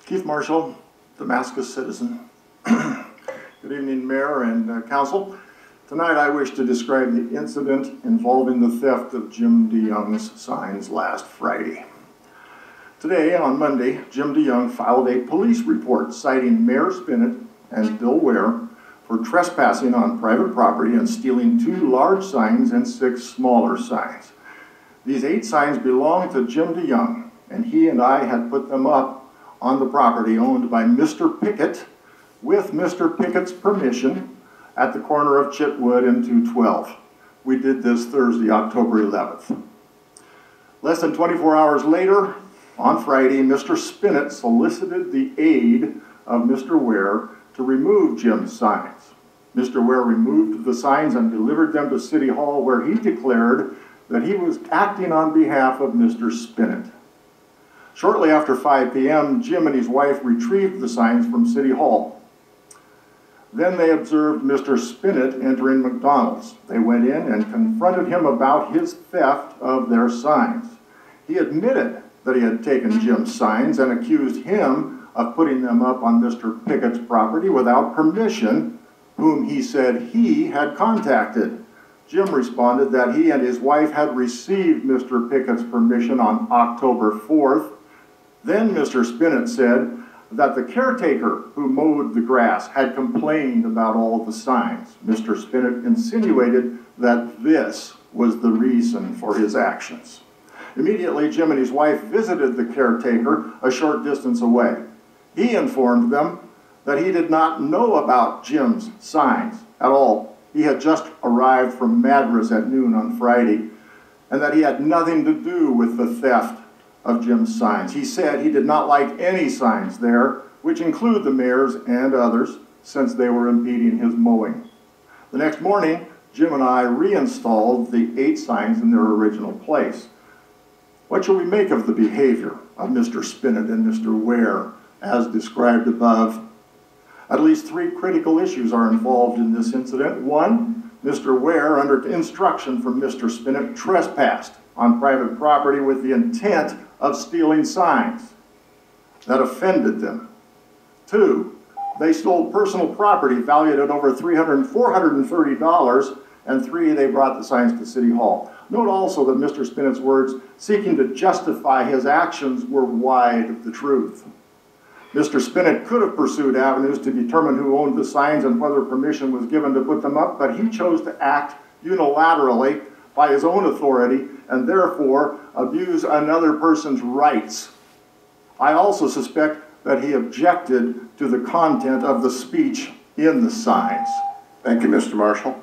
Keith Marshall, Damascus citizen. Good evening, Mayor and Council. Tonight I wish to describe the incident involving the theft of Jim DeYoung's signs last Friday. Today, on Monday, Jim DeYoung filed a police report citing Mayor Spinnett and Bill Ware for trespassing on private property and stealing 2 large signs and 6 smaller signs. These 8 signs belong to Jim DeYoung, and he and I had put them up on the property owned by Mr. Pickett with Mr. Pickett's permission at the corner of Chitwood and 212. We did this Thursday, October 11th. Less than 24 hours later, on Friday, Mr. Spinnett solicited the aid of Mr. Ware to remove Jim's signs. Mr. Ware removed the signs and delivered them to City Hall, where he declared that he was acting on behalf of Mr. Spinnett. Shortly after 5 p.m., Jim and his wife retrieved the signs from City Hall. Then they observed Mr. Spinnett entering McDonald's. They went in and confronted him about his theft of their signs. He admitted that he had taken Jim's signs and accused him of putting them up on Mr. Pickett's property without permission, whom he said he had contacted. Jim responded that he and his wife had received Mr. Pickett's permission on October 4th. Then Mr. Spinnett said that the caretaker who mowed the grass had complained about all the signs. Mr. Spinnett insinuated that this was the reason for his actions. Immediately, Jim and his wife visited the caretaker a short distance away. He informed them that he did not know about Jim's signs at all. He had just arrived from Madras at noon on Friday, and that he had nothing to do with the theft of Jim's signs. He said he did not like any signs there, which include the mayor's and others, since they were impeding his mowing. The next morning, Jim and I reinstalled the 8 signs in their original place. What shall we make of the behavior of Mr. Spinnett and Mr. Ware, as described above? At least 3 critical issues are involved in this incident. 1, Mr. Ware, under instruction from Mr. Spinnett, trespassed on private property with the intent of stealing signs. That offended them. 2, they stole personal property valued at over $430, and 3, they brought the signs to City Hall. Note also that Mr. Spinnett's words seeking to justify his actions were wide of the truth. Mr. Spinnett could have pursued avenues to determine who owned the signs and whether permission was given to put them up, but he chose to act unilaterally by his own authority and therefore abuse another person's rights. I also suspect that he objected to the content of the speech in the signs. Thank you, Mr. Marshall.